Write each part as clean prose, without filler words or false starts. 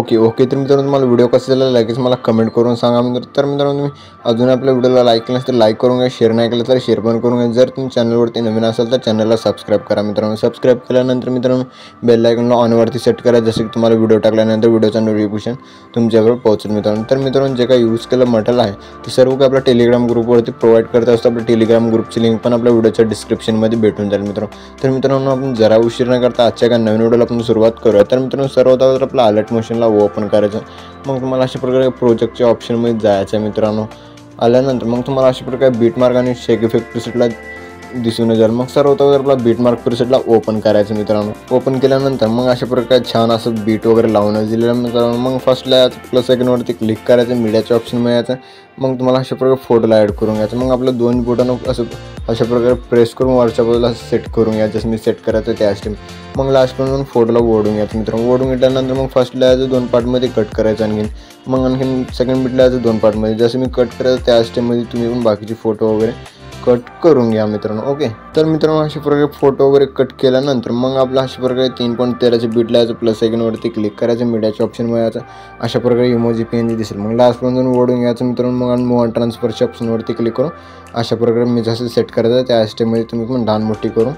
Okay तर मित्रांनो तुम्हाला व्हिडिओ कसा झाला लगेच मला कमेंट करून सांगा मित्रांनो। तर मित्रांनो तुम्ही अजून आपल्या व्हिडिओला लाईक केलं तर लाईक करून घ्या, शेअर नाही केलं तर शेअर पण करून घ्या। जर तुम्ही चॅनलवरती नवीन असाल तर चॅनलला सबस्क्राईब करा मित्रांनो। सबस्क्राईब केल्यानंतर मित्रांनो बेल आयकॉनला ऑनवरती सेट करा, जसे की तुम्हाला व्हिडिओ टाकल्यानंतर व्हिडिओचा नोटिफिकेशन तुमच्यावर पोहोचेल मित्रांनो। तर मित्रांनो जे काही यूज केलं मटेरियल आहे ते सर्व काही आपल्या टेलिग्राम ग्रुपवरती प्रोव्हाइड करत असतो। आपल्या टेलिग्राम ग्रुपची लिंक पण आपल्या व्हिडिओच्या डिस्क्रिप्शनमध्ये भेटून जाईल मित्रांनो। तर मित्रांनो आपण जरा उशीर न करता आजच्या एका नवीन व्हिडिओला आपण सुरुवात करूया। तर मित्रांनो सर्वात अगोदर आपला अलर्ट मोशनला ओपन करायचं, मग तुम्हाला अशा प्रकारे प्रोजेक्टच्या ऑप्शनमध्ये जायचं मित्रांनो। आल्यानंतर मग तुम्हाला अशा प्रकारे बीटमार्क आणि शेक इफेक्ट प्रीसेटला दिसून जाईल। मग सर्वात अगोदर आपला बीटमार्क प्रीसेटला ओपन करायचं मित्रांनो। ओपन केल्यानंतर मग अशा प्रकारे छान असं बीट वगैरे लावून दिलेलं मित्रांनो। मग फर्स्टला प्लस आयकॉनवरती क्लिक करायचं, मीडियाच्या ऑप्शन मिळायचं, मग तुम्हाला अशा प्रकारे फोटोला ॲड करून घ्यायचं। मग आपलं दोन बोटानं असं अशा प्रकारे प्रेस करून वरच्या बाजूला सेट करून घ्यायचं, जसं मी सेट करायचं त्याच टाईम। मग लास्टपर्यंत फोटोला ओढून घ्यायचं मित्रांनो। ओढून घेतल्यानंतर मग फर्स्ट लेअरचं 2 पार्टमध्ये कट करायचं, आणखीन सेकंड बीट लेअरचं 2 पार्टमध्ये। जसं मी कट करायचं त्याच टाईममध्ये तुम्ही पण बाकीचे फोटो वगैरे कट करून घ्या मित्रांनो। ओके तर मित्रांनो अशा प्रकारे फोटो वगैरे कट केल्यानंतर मग आपला अशा प्रकारे 3.13चे बीट लावायचं, प्लस आयकॉनवरती क्लिक करायचं, मीडियाचे ऑप्शन मिळायचं, अशा प्रकारे इमोजी PNG दिसेल। मग लास्टपर्यंत ओढून घ्यायचं मित्रांनो। मग मूव ऑन ट्रान्सफरच्या ऑप्शनवरती क्लिक करून अशा प्रकारे मी जसं सेट करायचं त्या स्टेपमध्ये तुम्ही पण लहान मोठी करून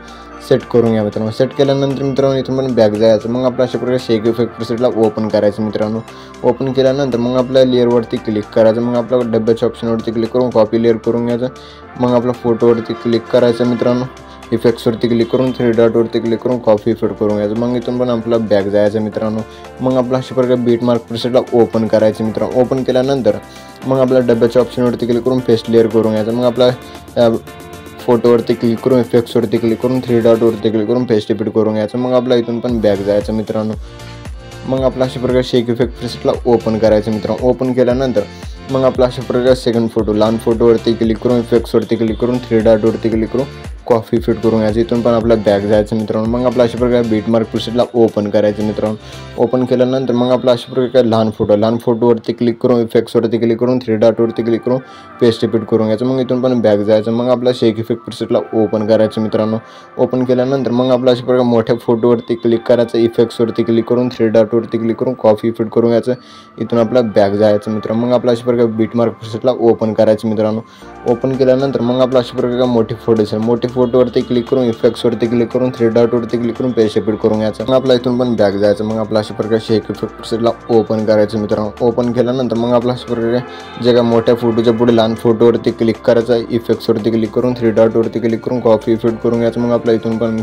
सेट करून घ्या मित्रांनो। सेट केल्यानंतर मित्रांनो इथून पण बॅक जायचं, मग आपल्या अशा प्रकारे शेक इफेक्ट प्रीसेटला ओपन करायचं मित्रांनो। ओपन केल्यानंतर मग आपल्या लेअरवरती क्लिक करायचं, मग आपल्या डब्याच्या ऑप्शनवरती क्लिक करून कॉपी लेअर करून घ्यायचं। मग आपल्या फोटोवरती क्लिक करायचं मित्रांनो, इफेक्ट्सवरती क्लिक करून 3 डॉटवरती क्लिक करून कॉपी इफेक्ट करून घ्यायचं। मग इथून पण आपला बॅक जायचं मित्रांनो। मग आपला अशा प्रकारे बीटमार्क प्रीसेटला ओपन करायचं मित्रांनो। ओपन केल्यानंतर मग आपल्या डब्याच्या ऑप्शनवरती क्लिक करून पेस्ट लेअर करून घ्यायचं। मग आपल्या फोटोवरती क्लिक करून इफेक्ट्सवरती क्लिक करून 3 डॉटवरती क्लिक करून पेस्ट इफेक्ट करून घ्यायचं। मग आपला इथून पण बॅक जायचं मित्रांनो। मग आपला अशा प्रकारे शेक इफेक्ट प्रीसेटला ओपन करायचं मित्रांनो। ओपन केल्यानंतर मग आपला अशा प्रकारे सेकंड फोटो लहान फोटोवरती क्लिक करून इफेक्ट्सवरती क्लिक करून 3 डॉटवरती क्लिक करून कॉफी फिट करून घ्यायचं। इथून पण आपला बॅक जायचं मित्रांनो। मग आपला अशा प्रकारे बीटमार्क प्रीसेटला ओपन करायचं मित्रांनो। ओपन केल्यानंतर मग आपला अशा प्रकारे लहान फोटोवरती क्लिक करून इफेक्ट्सवरती क्लिक करून 3 डॉटवरती क्लिक करून पेस्ट इफेक्ट करून घ्यायचं। मग इथून पण बॅक जायचं। मग आपला शेक इफेक्ट प्रीसेटला ओपन करायचं मित्रांनो। ओपन केल्यानंतर मग आपला अशा प्रकारे मोठ्या फोटोवरती क्लिक करायचं, इफेक्ट्सवरती क्लिक करून 3 डॉटवरती क्लिक करून कॉफी फिट करून घ्यायचं। इथून आपला बॅक जायचं मित्रांनो। मग आपला अशा प्रकारे बीटमार्क प्रीसेटला ओपन करायचं मित्रांनो। ओपन केल्यानंतर मग आपला अशा प्रकारे मोठे फोटो असेल, मोठे फोटोवरती क्लिक करून इफेक्ट्सवरती क्लिक करून 3 डॉटवरती क्लिक करून पेस्ट इफेक्ट करून घ्यायचं। मग आपला इथून पण बॅक जायचं। मग आपला अशा प्रकारे शेक इफेक्ट प्रीसेटला ओपन करायचं मित्रांनो। ओपन केल्यानंतर मग आपला अशा प्रकारे जे काय मोठ्या फोटोच्या पुढे लहान फोटोवरती क्लिक करायचं, इफेक्ट्सवरती क्लिक करून 3 डॉटवरती क्लिक करून कॉफी इफेक्ट करून घ्यायचं। मग आपला इथून पण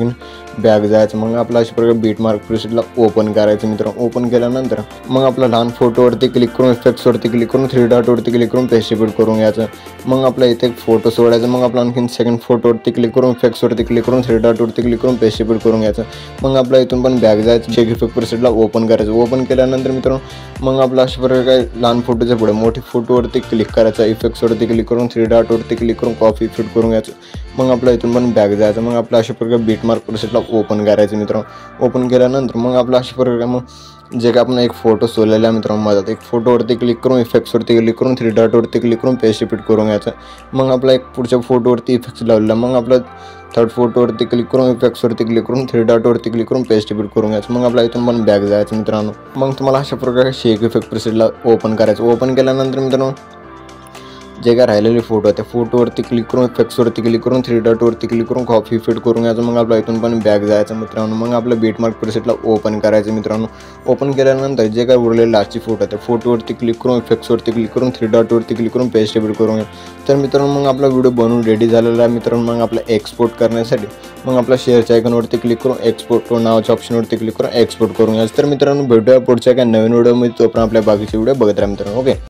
बॅक जायचं। मग आपला अशा प्रकारे बीटमार्क प्रीसेटला ओपन करायचं मित्रांनो। ओपन केल्यानंतर मग आपला लहान फोटोवरती क्लिक करून इफेक्ट्सवरती क्लिक करून 3 डॉटवरती क्लिक करून पेस्ट इफेक्ट करून घ्यायचं। मग आपला इथे एक फोटो सोडायचा। मग आपला आणखीन सेकंड फोटोवरती क्लिक करून इफेक्ट्सवरती क्लिक करून 3 डॉटवरती क्लिक करून पेस्ट इफेक्ट करून घ्यायचं। मग आपला इथून पण बॅक जायचं, शेक इफेक्ट प्रीसेटला ओपन करायचं। ओपन केल्यानंतर मित्रांनो मग आपला अशा प्रकारे लहान फोटोच्या पुढे मोठे फोटोवरती क्लिक करायचं, इफेक्ट्सवरती क्लिक करून 3 डॉटवरती क्लिक करून कॉफी फिट करून घ्यायचं। मग आपला इथून पण बॅक जायचं। मग आपला अशा प्रकारे बीटमार्क प्रीसेटला ओपन करायचं मित्रांनो। ओपन केल्यानंतर मग आपला अशा प्रकारे मग जे काय आपण एक फोटो सोडलेला आहे मित्रांनो माझा, एक फोटोवरती क्लिक करून इफेक्ट्सवरती क्लिक करून 3 डॉटवरती क्लिक करून पेस्ट इफेक्ट करून घ्यायचं। मग आपला एक पुढच्या फोटोवरती इफेक्ट्स लावलेला, मग आपला थर्ड फोटोवरती क्लिक करून इफेक्ट्सवरती क्लिक करून 3 डॉटवरती क्लिक करून पेस्ट इफेक्ट करून घ्यायचं। मग आपला इथून पण बॅक जायचं मित्रांनो। मग तुम्हाला अशा प्रकारे शेक इफेक्ट प्रीसेटला ओपन करायचं। ओपन केल्यानंतर मित्रांनो जे काय राहिलेले फोटो आहे त्या फोटोवरती क्लिक करून इफेक्ट्सवरती क्लिक करून 3 डॉटवरती क्लिक करून कॉफी फिट करून घ्यायचं। मग आपला इथून पण बॅक जायचं मित्रांनो। मग आपलं बीटमार्क प्रीसेटला ओपन करायचं मित्रांनो। ओपन केल्यानंतर जे काय उरलेले लास्टची फोटो आहे त्या फोटोवरती क्लिक करून इफेक्ट्सवरती क्लिक करून 3 डॉटवरती क्लिक करून पेस्ट इफेक्ट करून घ्या। तर मित्रांनो मग आपला व्हिडिओ बनवून रेडी झालेला आहे मित्रांनो। मग आपला एक्सपोर्ट करण्यासाठी मग आपला शेअरच्या आयकॉनवरती क्लिक करून एक्सपोर्ट नावाच्या ऑप्शनवरती क्लिक करून एक्सपोर्ट करून घ्यायचं। तर मित्रांनो भेटूया पुढच्या काय नवीन व्हिडिओमध्ये, तो पण आपल्या बाकीचे व्हिडिओ बघत राहा मित्रांनो। ओके.